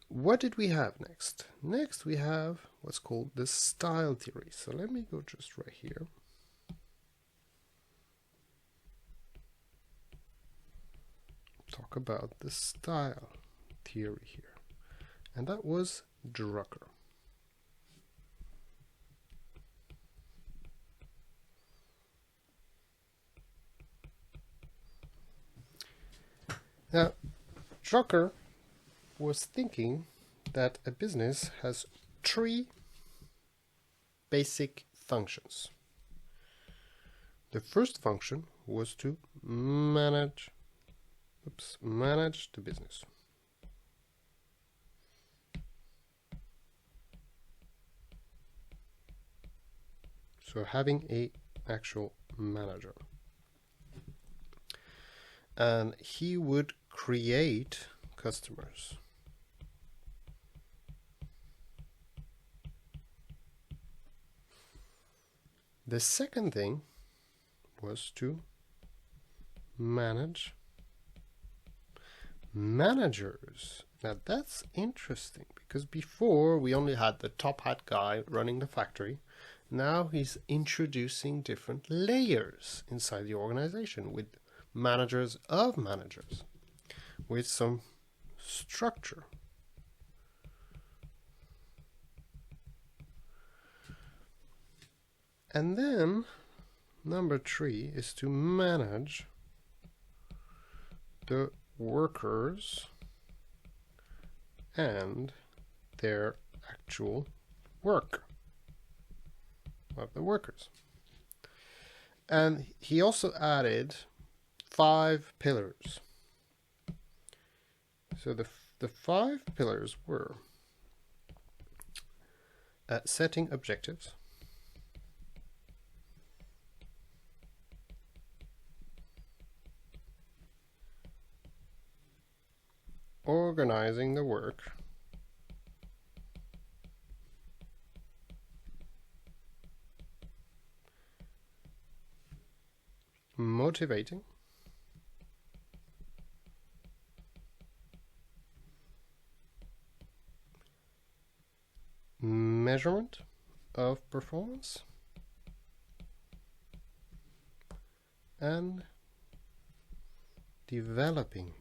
what did we have next? Next we have what's called the style theory. So let me go just right here. Talk about the style theory here. And that was Drucker. Now, Drucker was thinking that a business has three basic functions. The first function was to manage the business. So having an actual manager. And he would create customers. The second thing was to manage managers. Now that's interesting, because before we only had the top hat guy running the factory. Now he's introducing different layers inside the organization with managers of managers, with some structure. And then number 3 is to manage the workers and their actual work of the workers. And he also added 5 pillars. So the 5 pillars were setting objectives, organizing the work, motivating, measurement of performance, and developing